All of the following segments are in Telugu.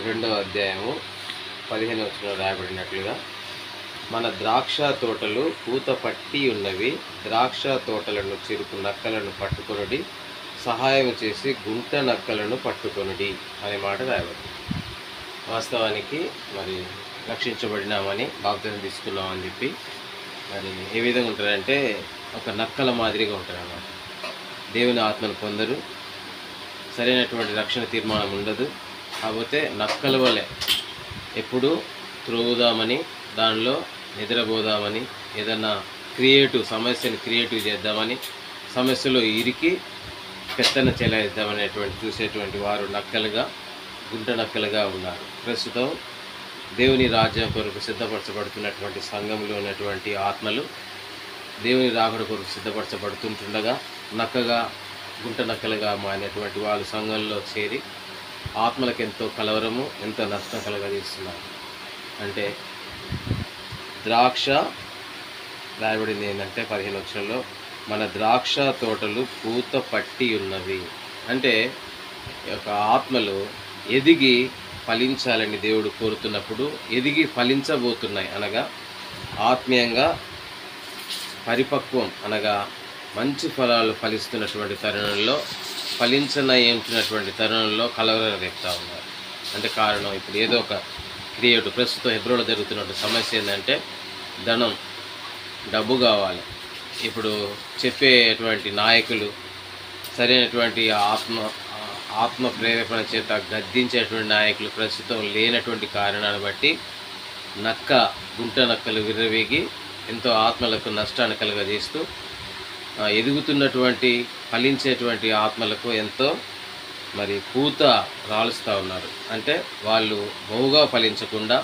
రెండవ అధ్యాయము 15వ వచనంలో రాయబడినట్లుగా, మన ద్రాక్ష తోటలు పూత పట్టి ఉన్నవి, ద్రాక్ష తోటలను చెరుకు నక్కలను పట్టుకొనుడి, సహాయం చేసి గుంట నక్కలను పట్టుకొనుడి అనే మాట రాయబడింది. వాస్తవానికి మరి రక్షించబడినామని బాప్తిసం తీసుకున్నామని చెప్పి మరి ఏ విధంగా ఉంటారంటే ఒక నక్కల మాదిరిగా ఉంటారు అన్నమాట. దేవుని ఆత్మను పొందరు, సరైనటువంటి రక్షణ తీర్మానం ఉండదు. కాకపోతే నక్కల వలె ఎప్పుడు త్రోవుదామని, దానిలో నిద్రపోదామని, ఏదన్నా సమస్యను క్రియేటివ్ చేద్దామని, సమస్యలో ఇరికి పెత్తన చెలాయిద్దామనేటువంటి చూసేటువంటి వారు నక్కలుగా, గుంట నక్కలుగా ఉన్నారు. ప్రస్తుతం దేవుని రాజ్యం కొరకు సిద్ధపరచబడుతున్నటువంటి సంఘంలో ఉన్నటువంటి ఆత్మలు దేవుని రాకడ కొరకు సిద్ధపరచబడుతుంటుండగా నక్కగా, గుంట నక్కలుగా మారినటువంటి వాళ్ళు సంఘంలో చేరి ఆత్మలకు ఎంతో కలవరము, ఎంతో నష్టం కలగజేస్తున్నారు. అంటే ద్రాక్ష రాయబడింది ఏంటంటే 15వ వచనంలో, మన ద్రాక్ష తోటలు పూత పట్టి ఉన్నవి. అంటే ఈ యొక్క ఆత్మలు ఎదిగి ఫలించాలని దేవుడు కోరుతున్నప్పుడు ఎదిగి ఫలించబోతున్నాయి. అనగా ఆత్మీయంగా పరిపక్వం, అనగా మంచి ఫలాలు ఫలిస్తున్నటువంటి తరుణంలో, ఫలించనటువంటి తరుణంలో కలవరం రేపుతా ఉన్నారు. అంటే కారణం ఇప్పుడు ఏదో ఒక క్రియేటివ్, ప్రస్తుతం హెబ్రోలో జరుగుతున్నటువంటి సమస్య ఏంటంటే ధనం, డబ్బు కావాలి. ఇప్పుడు చెప్పేటువంటి నాయకులు సరైనటువంటి ఆత్మ ప్రేరేపణ చేత గద్దించేటువంటి నాయకులు ప్రస్తుతం లేనటువంటి కారణాన్ని బట్టి గుంట నక్కలు విర్రవీగి ఎంతో ఆత్మలకు నష్టాన్ని కలుగజేస్తూ ఎదుగుతున్నటువంటి ఫలించేటువంటి ఆత్మలకు ఎంతో మరి పూత రాలుస్తూ ఉన్నారు. అంటే వాళ్ళు బహుగా ఫలించకుండా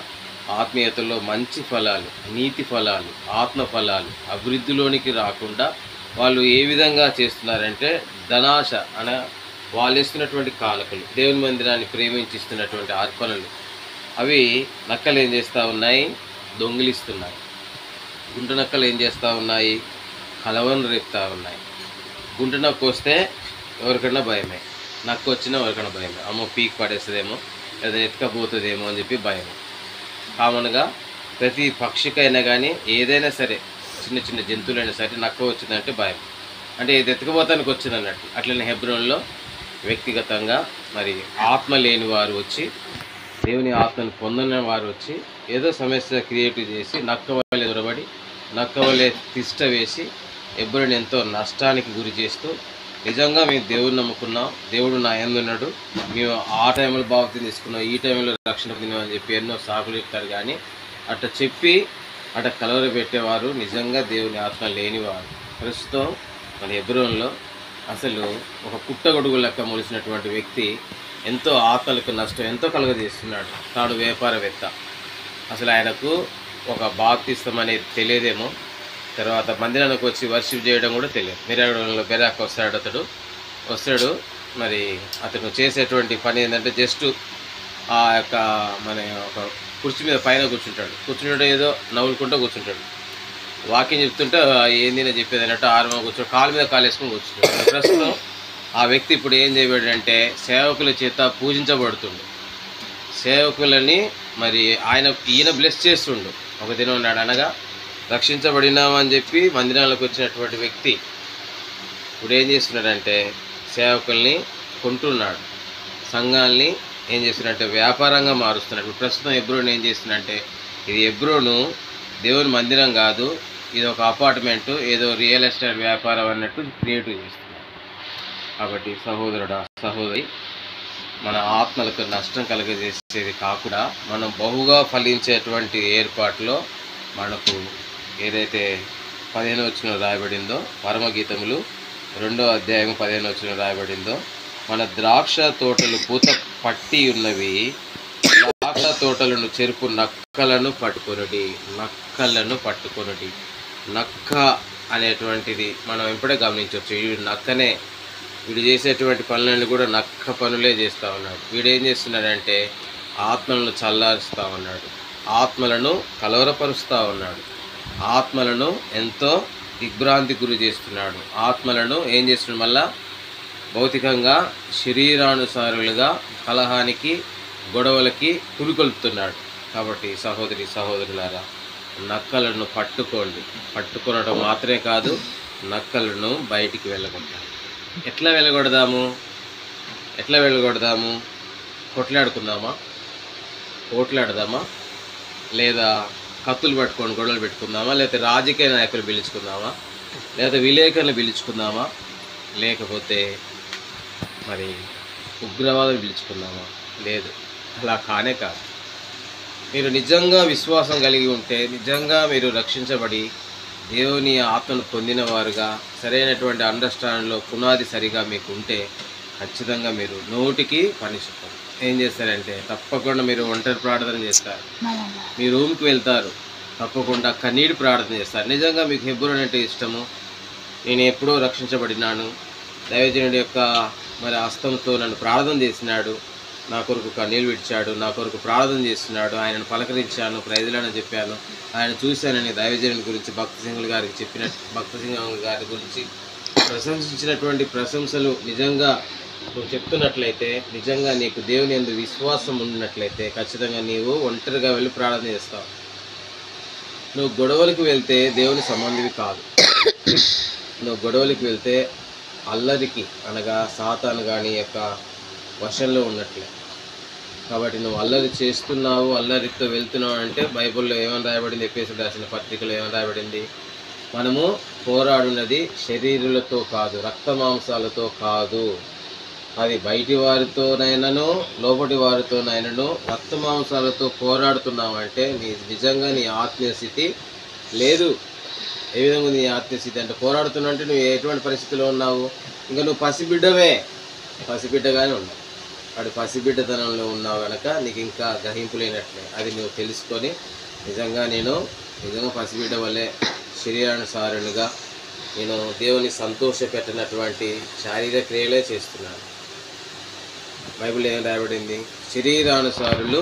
ఆత్మీయతలో మంచి ఫలాలు, నీతి ఫలాలు, ఆత్మ ఫలాలు అభివృద్ధిలోనికి రాకుండా వాళ్ళు ఏ విధంగా చేస్తున్నారంటే ధనాశ వాళ్ళు ఇస్తున్నటువంటి కానుకలు, దేవుని మందిరాన్ని ప్రేమించిస్తున్నటువంటి అర్పణలు, అవి నక్కలు ఏం చేస్తూ ఉన్నాయి? దొంగిలిస్తున్నాయి. గుంట నక్కలు ఏం చేస్తూ ఉన్నాయి? కలవను రేపుతూ ఉన్నాయి. గుంట నక్క వస్తే ఎవరికన్నా భయమే, నక్క వచ్చినా ఎవరికన్నా భయమే. అమ్మో పీక్ పడేస్తుందేమో, లేదా ఎత్తుకపోతుందేమో అని చెప్పి భయం. కామన్గా ప్రతి పక్షికైనా కానీ ఏదైనా సరే, చిన్న చిన్న జంతువులైనా సరే నక్క వచ్చిందంటే భయం. అంటే ఇది ఎత్తుకుపోతానికి వచ్చింది అన్నట్టు. అట్లనే హెబ్రోన్లో వ్యక్తిగతంగా మరి ఆత్మ లేని వారు వచ్చి, దేవుని ఆత్మను పొందని వారు వచ్చి ఏదో సమస్య క్రియేటివ్ చేసి నక్క వలె దొరబడి, నక్క వలె తిష్ట వేసి ఎబ్రోని ఎంతో నష్టానికి గురి చేస్తూ, నిజంగా మేము దేవుడిని నమ్ముకున్నాం, దేవుడు నా యందు ఉన్నాడు, మేము ఆ టైంలో బాప్తిసం తీసుకున్నాం, ఈ టైంలో రక్షణ పొందాం అని చెప్పి ఎన్నో సాకులు చెప్తారు. కానీ అట్లా చెప్పి అట్లా కలవర పెట్టేవారు నిజంగా దేవుని ఆత్మ లేనివారు. ప్రస్తుతం మన హెబ్రోన్లో అసలు ఒక పుట్టగొడుగు లెక్క మొలిసినటువంటి వ్యక్తి ఎంతో ఆత్మలకు నష్టం ఎంతో కలుగజేస్తున్నాడు. తాడు వ్యాపారవేత్త. అసలు ఆయనకు ఒక బాప్తిసం అనేది తెలియదేమో, తర్వాత మందిరానికి వచ్చి వర్షిప్ చేయడం కూడా తెలియదు. మిరాగడంలో బెరాక్ వస్తాడు. మరి అతను చేసేటువంటి పని ఏంటంటే జస్ట్ ఆ యొక్క మన ఒక కుర్చీ మీద పైన కూర్చుంటాడు, ఏదో నవ్వులుకుంటూ కూర్చుంటాడు. వాకింగ్ చెప్తుంటే ఏంది అని చెప్పేది అన్నట్టు ఆరుమ కూర్చొని కాలు మీద కాలు వేసుకొని కూర్చుంటాడు. ప్రస్తుతం ఆ వ్యక్తి ఇప్పుడు ఏం చేయబడంటే సేవకుల చేత పూజించబడుతుండు. సేవకులని మరి ఈయన బ్లెస్ చేస్తుండు. ఒక దినం ఉన్నాడు, అనగా రక్షించబడినామని చెప్పి మందిరాలకు వచ్చినటువంటి వ్యక్తి ఇప్పుడు ఏం చేస్తున్నాడంటే సేవకుల్ని కొంటున్నాడు, సంఘాల్ని ఏం చేస్తున్నాడంటే వ్యాపారంగా మారుస్తున్నాడు. ఇప్పుడు ప్రస్తుతం హెబ్రోన్ ఏం చేస్తున్నాడంటే ఇది హెబ్రోను దేవుని మందిరం కాదు, ఇది ఒక అపార్ట్మెంటు, ఏదో రియల్ ఎస్టేట్ వ్యాపారం అన్నట్టు క్రియేటివ్ చేస్తున్నాడు. కాబట్టి సహోదరుడా, సహోదరి, మన ఆత్మలకు నష్టం కలుగజేసేది కాకుండా మనం బహుగా ఫలించేటువంటి ఏర్పాటులో మనకు ఏదైతే 15వ వచనంలో రాయబడిందో, పరమగీతములు 2వ అధ్యాయం 15వ వచనంలో రాయబడిందో, మన ద్రాక్ష తోటలు పూత పట్టి ఉన్నవి, ద్రాక్ష తోటలను చెరుకు నక్కలను పట్టుకొనుడి. నక్క అనేటువంటిది మనం ఎప్పుడే గమనించవచ్చు. వీడు నక్కనే, వీడు చేసేటువంటి పనులన్నీ కూడా నక్క పనులే చేస్తూ ఉన్నాడు. వీడేం చేస్తున్నాడంటే ఆత్మలను చల్లారుస్తూ ఉన్నాడు, ఆత్మలను కలవరపరుస్తూ ఉన్నాడు, ఆత్మలను ఎంతో దిగ్భ్రాంతి గురి చేస్తున్నాడు. ఆత్మలను ఏం చేస్తున్నాడు? మళ్ళా భౌతికంగా శరీరానుసారులుగా కలహానికి, గొడవలకి పురికొల్పుతున్నాడు. కాబట్టి సహోదరి సహోదరులారా, నక్కలను పట్టుకోండి. పట్టుకొనడం మాత్రమే కాదు, నక్కలను బయటికి వెళ్ళగొట్టాలి. ఎట్లా వెళ్ళగొడదాము? కొట్లాడుకుందామా? పోట్లాడదామా? లేదా కత్తులు పట్టుకొని గొడవలు పెట్టుకుందామా? లేకపోతే రాజకీయ నాయకులు పిలుచుకుందామా? లేదా విలేకరులు పిలుచుకుందామా? లేకపోతే మరి ఉగ్రవాదులు పిలుచుకుందామా? లేదు, అలా కానే కాదు. మీరు నిజంగా విశ్వాసం కలిగి ఉంటే, నిజంగా మీరు రక్షించబడి దేవుని ఆత్మను పొందిన వారుగా, సరైనటువంటి అండర్స్టాండింగ్లో పునాది సరిగా మీకు ఉంటే ఖచ్చితంగా మీరు నోటికి పని చెప్పరు. ఏం చేస్తారంటే తప్పకుండా మీరు ఒంటరి ప్రార్థన చేస్తారు, మీ రూమ్కి వెళ్తారు, తప్పకుండా కన్నీటి ప్రార్థన చేస్తారు. నిజంగా మీకు హెబ్రోన్ అంటే ఇష్టము, నేను ఎప్పుడో రక్షించబడినాను, దైవజనుడి యొక్క మరి హస్తంతో నన్ను ప్రార్థన చేసినాడు, నా కొరకు కన్నీళ్ళు విడిచాడు, నా కొరకు ప్రార్థన చేస్తున్నాడు, ఆయనను పలకరించాను, ప్రైజులను చెప్పాను, ఆయన చూశానని దైవజనుడి గురించి భక్త సింగుల్ గారి గురించి ప్రశంసించినటువంటి ప్రశంసలు నిజంగా నువ్వు చెప్తున్నట్లయితే, నిజంగా నీకు దేవుని యందు విశ్వాసం ఉన్నట్లయితే ఖచ్చితంగా నీవు ఒంటరిగా వెళ్ళి ప్రార్థన చేస్తావు. నువ్వు గొడవలకు వెళ్తే దేవుని సంబంధివి కాదు. నువ్వు గొడవలకు వెళ్తే అల్లరికి అనగా సాతాను కానీ యొక్క వశంలో ఉన్నట్లే. కాబట్టి నువ్వు అల్లరి చేస్తున్నావు, అల్లరితో వెళ్తున్నావు అంటే బైబిల్లో ఏమని రాయబడింది? ఎఫెసీయులకు రాసిన పత్రికలో ఏమని రాయబడింది? మనము పోరాడున్నది శరీరులతో కాదు, రక్త మాంసాలతో కాదు. అది బయటి వారితోనైనాను లోపటి వారితోనైనాను రక్త మాంసాలతో పోరాడుతున్నావంటే నిజంగా నీ ఆత్మీయ స్థితి లేదు. ఏ విధంగా నీ ఆత్మీయ స్థితి అంటే పోరాడుతున్నా అంటే నువ్వు ఎటువంటి పరిస్థితిలో ఉన్నావు? ఇంకా నువ్వు పసిబిడ్డగానే ఉన్నావు. వాడు పసిబిడ్డతనంలో ఉన్నావు కనుక నీకు ఇంకా గ్రహింపు లేనట్లే. అది నువ్వు తెలుసుకొని నిజంగా పసిబిడ్డ వల్లే శరీరానుసారులుగా నేను దేవుని సంతోష పెట్టినటువంటి శారీరక క్రియలే చేస్తున్నాను. బైబిల్ ఏం రాయబడింది? శరీరానుసారులు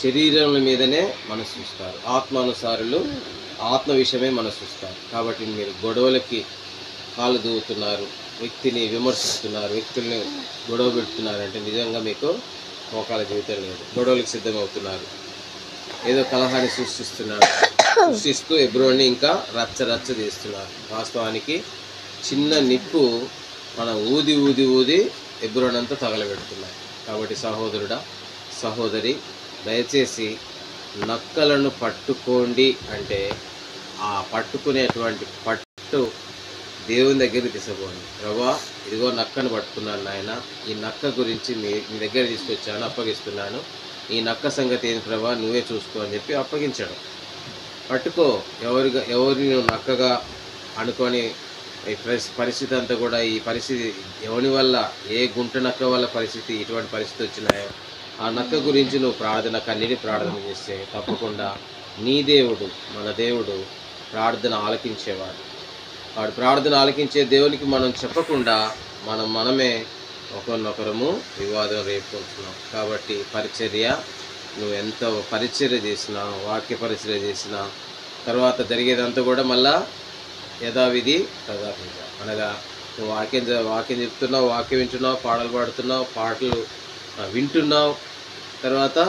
శరీరం మీదనే మనసు చూస్తారు, ఆత్మానుసారులు ఆత్మ విషయమే మనసు చూస్తారు. కాబట్టి మీరు గొడవలకి కాలు దూవుతున్నారు, వ్యక్తిని విమర్శిస్తున్నారు, వ్యక్తుల్ని గొడవ పెడుతున్నారంటే నిజంగా మీకు మోకాల జీవితం లేదు. గొడవలకు సిద్ధమవుతున్నారు, ఏదో కలహాన్ని సృష్టిస్తూ హెబ్రోన్ని ఇంకా రచ్చ చేస్తున్నారు. వాస్తవానికి చిన్న నిప్పు మనం ఊది హెబ్రోన్ అంతా తగలబెడుతున్నాయి. కాబట్టి సహోదరుడా, సహోదరి, దయచేసి నక్కలను పట్టుకోండి అంటే ఆ పట్టుకునేటువంటి పట్టు దేవుని దగ్గరికి తీసుకోండి. ప్రభా, ఇదిగో నక్కను పట్టుకున్నాను నాయన, ఈ నక్క గురించి మీ దగ్గర తీసుకొచ్చాను, అప్పగిస్తున్నాను, ఈ నక్క సంగతి ఏంటి ప్రభా, నువ్వే చూసుకో అని చెప్పి అప్పగించడం. పట్టుకో. ఎవరిని నువ్వు నక్కగా అనుకొని ఈ పరిస్థితి అంతా కూడా, ఈ పరిస్థితి ఎవరి వల్ల, ఏ గుంట నక్క వల్ల పరిస్థితి ఇటువంటి పరిస్థితి వచ్చినాయో ఆ నక్క గురించి నువ్వు కన్నీటి ప్రార్థన చేస్తే తప్పకుండా నీ దేవుడు, మన దేవుడు ప్రార్థన ఆలకించేవాడు. వాడు ప్రార్థన ఆలకించే దేవునికి మనం చెప్పకుండా మనమే ఒకరినొకరము వివాదం రేపుకుంటున్నాం. కాబట్టి నువ్వు ఎంత పరిచర్య చేసినా, వాక్య పరిచర్య చేసినా తర్వాత జరిగేదంతా కూడా మళ్ళా యథావిధి తదావిధ. అనగా నువ్వు వాక్యం చెప్తున్నావు, వాక్యం వింటున్నావు, పాటలు పాడుతున్నావు, పాటలు వింటున్నావు, తర్వాత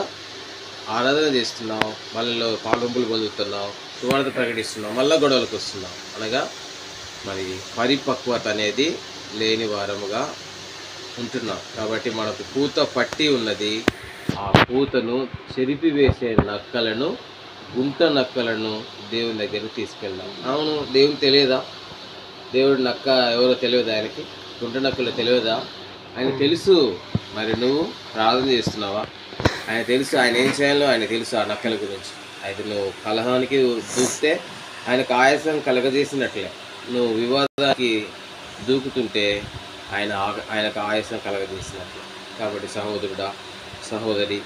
ఆరాధన చేస్తున్నావు, మళ్ళీ పాలొంపులు పొందుతున్నావు, సువార్త ప్రకటిస్తున్నావు, మళ్ళీ గొడవలకు వస్తున్నావు. అనగా మరి పరిపక్వత అనేది లేని వారముగా ఉంటున్నాం. కాబట్టి మనకు పూత పట్టి ఉన్నది. ఆ పూతను చెరిపివేసే నక్కలను, గుంట నక్కలను దేవుని దగ్గరికి తీసుకెళ్దాం. అవును, దేవునికి తెలియదా? దేవుడు నక్క ఎవరో తెలియదా? ఆయనకి గుంట నక్కలు తెలియదా? ఆయన తెలుసు. మరి నువ్వు ప్రార్థన చేస్తున్నావా? ఆయన తెలుసు, ఆయన ఏం చేయాలో ఆయన తెలుసు. ఆ నక్కల గురించి అయితే నువ్వు కలహానికి దూకితే ఆయనకు ఆయాసం కలగజేసినట్లే. నువ్వు వివాదానికి దూకుతుంటే ఆయనకు ఆయాసం కలగజేసినట్లే. కాబట్టి సహోదరుడా, సహోదరి,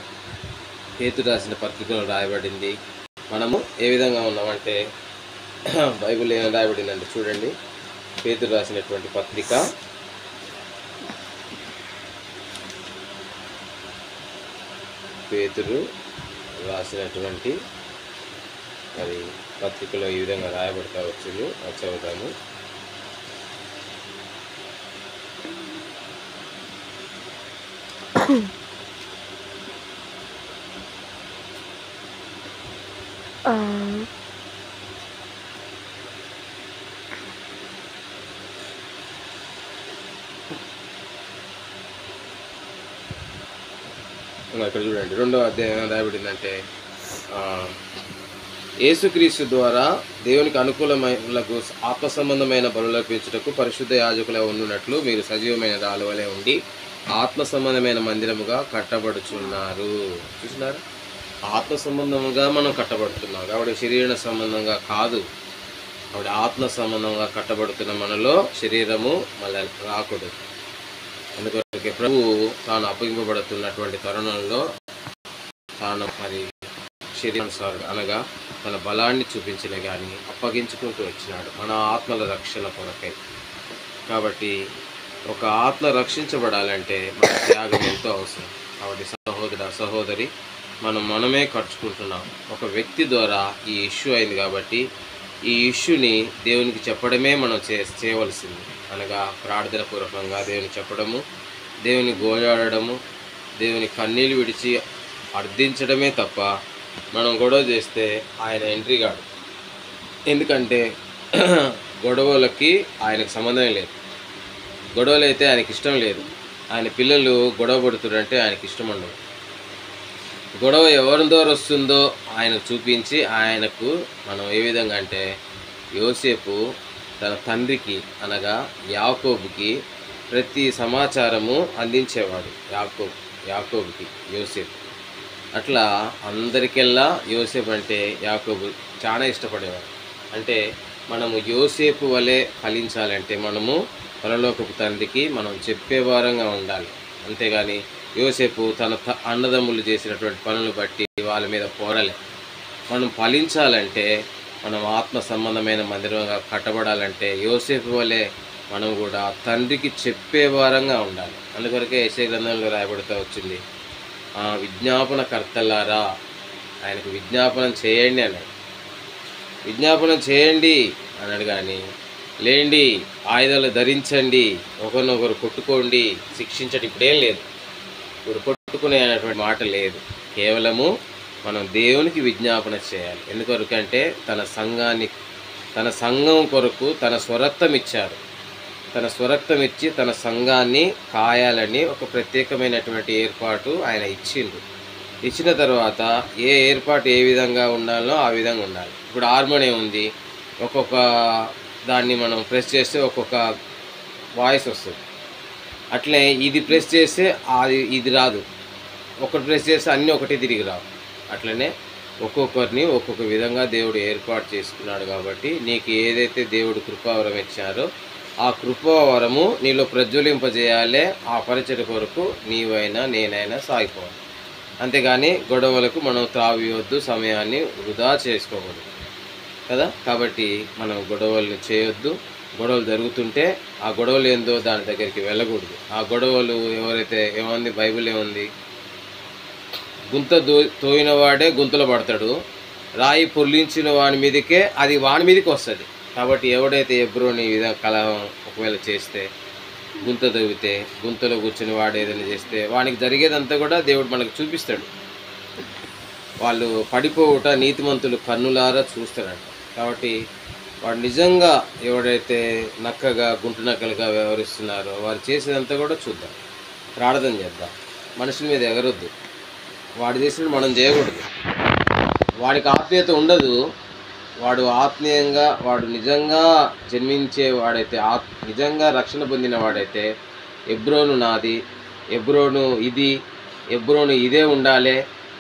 పేతురు రాసిన పత్రికలో రాయబడింది. మనము ఏ విధంగా ఉన్నామంటే బైబిల్ ఏమైనా రాయబడిందంటే చూడండి. పేతురు రాసినటువంటి పత్రిక మరి పత్రికలో ఈ విధంగా రాయబడతా వచ్చింది. అది చదువుతాము. ఆ, ఇక్కడ చూడండి 2వ అధ్యాయం రాయబడిందంటే యేసుక్రీస్తు ద్వారా దేవునికి అనుకూలమైనకు ఆత్మ సంబంధమైన బలులు అర్పించుటకు పరిశుద్ధ యాజకులై ఉండునట్లు మీరు సజీవమైన రాళ్ళ వలె ఉండి ఆత్మ సంబంధమైన మందిరముగా కట్టబడుచున్నారు. చూసినారు, ఆత్మ సంబంధముగా మనం కట్టబడుతున్నాం కాబట్టి శరీర సంబంధంగా కాదు. కాబట్టి ఆత్మ సంబంధంగా కట్టబడుతున్న మనలో శరీరము మళ్ళీ రాకూడదు. అందుకొరకే ప్రభువు తాను అప్పగింపబడుతున్నటువంటి తరుణంలో తాను మరి శరీరానుసారుడు అనగా తన బలాన్ని చూపించిన కానీ అప్పగించుకుంటూ వచ్చినాడు మన ఆత్మల రక్షణ కొరకై. కాబట్టి ఒక ఆత్మ రక్షించబడాలంటే మన త్యాగం ఎంతో అవసరం. కాబట్టి సహోదరి మనమే ఖర్చుకుంటున్నాం. ఒక వ్యక్తి ద్వారా ఈ ఇష్యూ అయింది కాబట్టి ఈ ఇష్యూని దేవునికి చెప్పడమే మనం చేయవలసింది. అనగా ప్రార్థన పూర్వకంగా దేవునికి చెప్పడము, దేవుని గోజాడము, దేవుని కన్నీళ్ళు విడిచి అర్థించడమే తప్ప మనం గొడవ చేస్తే ఆయన ఎంట్రీ కాడు. ఎందుకంటే గొడవలకి ఆయనకు సంబంధం లేదు. గొడవలు అయితే ఆయనకి ఇష్టం లేదు. ఆయన పిల్లలు గొడవ పడుతుందంటే ఆయనకి ఇష్టం ఉండదు. గొడవ ఎవరి ద్వారా వస్తుందో ఆయనకు చూపించి ఆయనకు మనం ఏ విధంగా అంటే యోసేపు తన తండ్రికి అనగా యాకోబుకి ప్రతి సమాచారము అందించేవాడు. యాకోబుకి యోసేపు. అట్లా అందరికెల్లా యోసేపు అంటే యాకోబు చాలా ఇష్టపడేవాడు. అంటే మనము యోసేపు వలె ఫలించాలంటే మనము పరలోకపు తండ్రికి మనం చెప్పేవారంగా ఉండాలి. అంతేగాని యోసేపు తన అన్నదమ్ములు చేసినటువంటి పనులు బట్టి వాళ్ళ మీద పోరాలి. మనం ఫలించాలంటే మనం ఆత్మ సంబంధమైన మందిరంగా కట్టబడాలంటే యోసేపు వలె మనం కూడా తండ్రికి చెప్పేవారంగా ఉండాలి. అందుకొరకే యెషయా గ్రంథంలో రాయబడుతూ వచ్చింది, విజ్ఞాపన కర్తలారా ఆయనకు విజ్ఞాపనం చేయండి అన్నాడు. విజ్ఞాపనం చేయండి అన్నాడు కానీ లేండి ఆయుధాలు ధరించండి, ఒకరినొకరు కొట్టుకోండి, శిక్షించడం ఇప్పుడేం లేదు. ఇప్పుడు కొట్టుకునే అనేటువంటి మాట లేదు. కేవలము మనం దేవునికి విజ్ఞాపన చేయాలి. ఎందుకొరకంటే తన సంఘం కొరకు తన స్వరక్తం ఇచ్చారు. తన స్వరక్తం ఇచ్చి తన సంఘాన్ని కాయాలని ఒక ప్రత్యేకమైనటువంటి ఏర్పాటు ఆయన ఇచ్చిన తర్వాత ఏ ఏర్పాటు ఏ విధంగా ఉండాలో ఆ విధంగా ఉండాలి. ఇప్పుడు హార్మోనియం ఉంది, ఒక్కొక్క దాన్ని మనం ప్రెస్ చేస్తే ఒక్కొక్క వాయిస్ వస్తుంది. అట్లే ఇది ప్రెస్ చేస్తే ఇది రాదు, ఒకటి ప్రెస్ చేస్తే అన్నీ ఒకటి తిరిగి రావు. అట్లనే ఒక్కొక్కరిని ఒక్కొక్క విధంగా దేవుడు ఏర్పాటు చేసుకున్నాడు. కాబట్టి నీకు ఏదైతే దేవుడు కృపావరం ఇచ్చారో ఆ కృపావరము నీలో ప్రజ్వలింపజేయాలే. ఆ పరిచయ కొరకు నీవైనా నేనైనా సాగిపోవాలి. అంతేగాని గొడవలకు మనం త్రావియొద్దు, సమయాన్ని వృధా చేసుకోకూడదు కదా. కాబట్టి మనం గొడవలు చేయొద్దు. గొడవలు జరుగుతుంటే ఆ గొడవలు ఏందో దాని దగ్గరికి వెళ్ళకూడదు. ఆ గొడవలు ఎవరైతే ఏముంది, బైబిల్ ఏముంది, గుంత తోయిన వాడే గుంతలో పడతాడు, రాయి పొర్లించిన వాని మీదకే అది వాని మీదకి వస్తుంది. కాబట్టి ఎవడైతే ఎబ్రోని కలహం ఒకవేళ చేస్తే, గుంత తవ్వితే, గుంతలో కూర్చుని వాడు ఏదైనా చేస్తే వానికి జరిగేదంతా కూడా దేవుడు మనకు చూపిస్తాడు. వాళ్ళు పడిపోవుట నీతిమంతులు కన్నులారా చూస్తారంట. కాబట్టి వాడు నిజంగా ఎవడైతే నక్కగా గుంటు నక్కలుగా వ్యవహరిస్తున్నారో వారు చేసేదంతా కూడా చూద్దాం, ప్రార్థన చేద్దాం. మనుషుల మీద ఎగరొద్దు. వాడు చేసినట్టు మనం చేయకూడదు. వాడికి ఆత్మీయత ఉండదు. వాడు ఆత్మీయంగా, వాడు నిజంగా జన్మించే వాడైతే, నిజంగా రక్షణ పొందిన వాడైతే ఎబ్రోను నాది, ఎబ్రోను ఇది, ఎబ్రోను ఇదే ఉండాలి,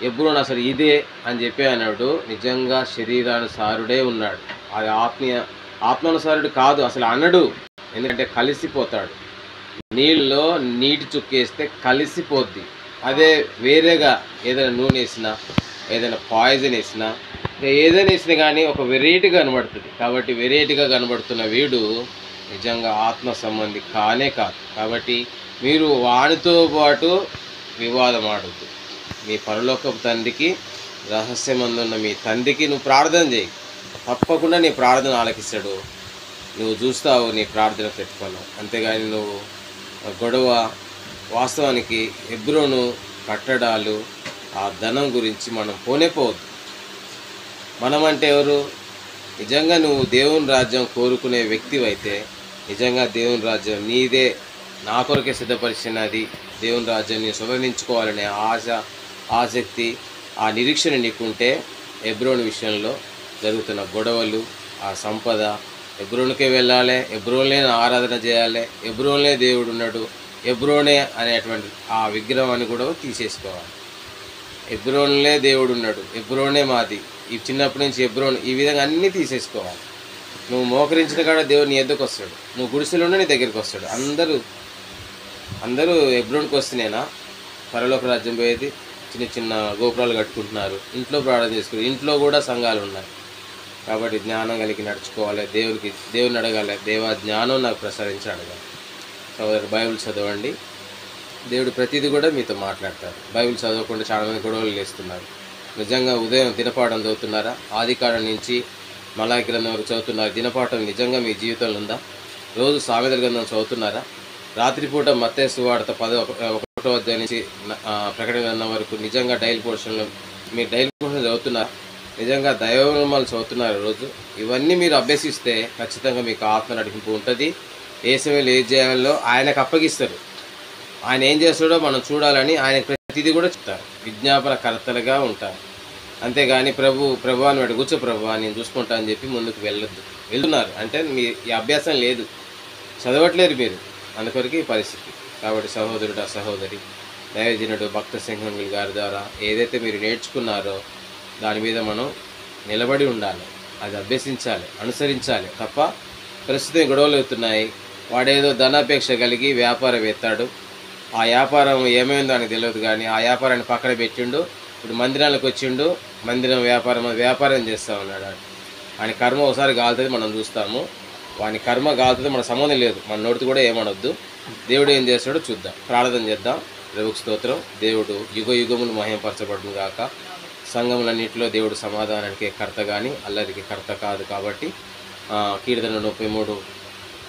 ఎబ్రోను అసలు ఇదే అని చెప్పి అన్నాడు. నిజంగా శరీరానుసారుడే ఉన్నాడు. అది ఆత్మానుసారుడు కాదు అసలు అనడు. ఎందుకంటే కలిసిపోతాడు. నీళ్ళలో నీటి చుక్కేస్తే కలిసిపోద్ది. అదే వేరేగా ఏదైనా నూనె వేసినా, ఏదైనా పాయిజన్ వేసినా, ఏదైనా వేసినా కానీ ఒక వెరైటీగా కనబడుతుంది. కాబట్టి వెరైటీగా కనబడుతున్న వీడు నిజంగా ఆత్మ సంబంధి కానే కాదు. కాబట్టి మీరు వానితో పాటు వివాదం ఆడద్దు. మీ పరలోకపు తండ్రికి, రహస్యమందున్న మీ తండ్రికి నువ్వు ప్రార్థన చేయి. తప్పకుండా నీ ప్రార్థన ఆలకిస్తాడు. నువ్వు చూస్తావు నీ ప్రార్థన ప్రతిఫలం. అంతేగాని నువ్వు గొడవ, వాస్తవానికి ఎబ్రోను కట్టడాలు, ఆ ధనం గురించి మనం పోవద్దు. మనం అంటే ఎవరు? నిజంగా నువ్వు దేవుని రాజ్యం కోరుకునే వ్యక్తివైతే, నిజంగా దేవుని రాజ్యం నీదే, నా కొరకే సిద్ధపరిచినది, దేవుని రాజ్యాన్ని స్వతంత్రించుకోవాలనే ఆశ, ఆసక్తి, ఆ నిరీక్షణ నీకుంటే హెబ్రోను విషయంలో జరుగుతున్న గొడవలు, ఆ సంపద, హెబ్రోనుకే వెళ్ళాలి, హెబ్రోన్లే ఆరాధన చేయాలి, హెబ్రోన్లే దేవుడు ఉన్నాడు, హెబ్రోనే అనేటువంటి ఆ విగ్రహాన్ని కూడా తీసేసుకోవాలి. హెబ్రోన్లే దేవుడు ఉన్నాడు, హెబ్రోనే మాది, ఈ చిన్నప్పటి నుంచి హెబ్రోన్, ఈ విధంగా అన్నీ తీసేసుకోవాలి. నువ్వు మోకరించిన కాడ దేవుడు నీ ఎద్దుకు వస్తాడు, నువ్వు గుడిసెలోనే నీ దగ్గరికి వస్తాడు. అందరూ హెబ్రోన్కి వస్తేనేనా పరలోక రాజ్యం పోయేది? చిన్న చిన్న గోపురాలు కట్టుకుంటున్నారు, ఇంట్లో ప్రార్థన చేసుకుంటారు, ఇంట్లో కూడా సంఘాలు ఉన్నాయి. కాబట్టి జ్ఞానం కలిగి నడుచుకోవాలి, దేవుని అడగాలి, దేవా జ్ఞానం నాకు ప్రసాదించి అడగాలి. సోదరు బైబిల్ చదవండి, దేవుడు ప్రతిదీ కూడా మీతో మాట్లాడతారు. బైబిల్ చదవకుండా చాలామంది గొడవలు లేస్తున్నారు. నిజంగా ఉదయం దినపాఠం చదువుతున్నారా? ఆదికాండం నుంచి మలాకి గ్రంథం వరకు చదువుతున్నారు. దినపాఠం నిజంగా మీ జీవితంలో ఉందా? రోజు సామెతల గ్రంథం చదువుతున్నారా? రాత్రిపూట మత్తయి సువార్త 11వ అధ్యాయం నుంచి ప్రకటన గ్రంథం వరకు నిజంగా డైలీ పోర్షన్లో మీరు డైలీ పోర్షన్ చదువుతున్నారా? నిజంగా దైవనామాలు చదువుతున్నారు రోజు? ఇవన్నీ మీరు అభ్యసిస్తే ఖచ్చితంగా మీకు ఆత్మ నడిపింపు ఉంటుంది. ఏ సమయంలో ఏది చేయాలో ఆయనకు అప్పగిస్తారు. ఆయన ఏం చేస్తాడో మనం చూడాలని ఆయన ప్రతిదీ కూడా చెప్తారు. విజ్ఞాపన కర్తలుగా ఉంటారు. అంతేగాని ప్రభు అని వాడు కూర్చో ప్రభు నేను చూసుకుంటా అని చెప్పి ముందుకు వెళ్తున్నారు అంటే మీ ఈ అభ్యాసం లేదు, చదవట్లేరు మీరు, అందుకొరకు ఈ పరిస్థితి. కాబట్టి సహోదరుడు సహోదరి, దైవజనుడు భక్త సింహంగులు గారి ద్వారా ఏదైతే మీరు నేర్చుకున్నారో దాని మీద మనం నిలబడి ఉండాలి, అది అభ్యసించాలి, అనుసరించాలి. తప్ప ప్రస్తుతం గొడవలు అవుతున్నాయి. వాడేదో ధనాపేక్ష కలిగి వ్యాపారం ఎత్తాడు, ఆ వ్యాపారం ఏమైందో అని తెలియదు, కానీ ఆ వ్యాపారాన్ని పక్కన పెట్టిండు. ఇప్పుడు మందిరాలకు వచ్చిండు, మందిరం వ్యాపారం చేస్తూ ఉన్నాడు. ఆయన కర్మ ఒకసారి కాలుతుంది, మనం చూస్తాము. వాని కర్మ కాలుతుంది, మన సంబంధం లేదు, మన నోటితో కూడా ఏమనొద్దు. దేవుడు ఏం చేస్తాడో చూద్దాం, ప్రార్థన చేద్దాం. ప్రభువుకు స్తోత్రం. దేవుడు యుగ యుగములు మహిమపరచబడును గాక. సంఘములన్నింటిలో దేవుడు సమాధానానికి కర్త కానీ అల్లరికి కర్త కాదు. కాబట్టి కీర్తన 33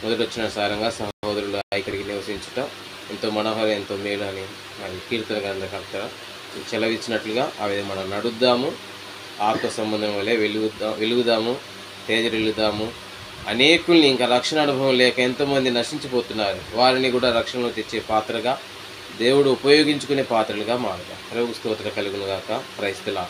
మొదటి వచ్చిన సారంగా సహోదరులు ఐక్యరికి నివసించుట ఎంతో మనోహరం, ఎంతో మేలు అని మరి కీర్తన గ్రంథకర్త చెలవిచ్చినట్లుగా ఆ విధంగా మనం నడుద్దాము. ఆత్మ సంబంధం వల్లే వెలుగుదాము, తేజరిల్లుదాము. అనేకుల్ని ఇంకా రక్షణ అనుభవం లేక ఎంతోమంది నశించిపోతున్నారు, వారిని కూడా రక్షణలో తెచ్చే పాత్రగా దేవుడు ఉపయోగించుకునే పాత్రలుగా మారుదాం. ప్రభువు స్తోత్రం కలుగును గాక. క్రైస్తవుల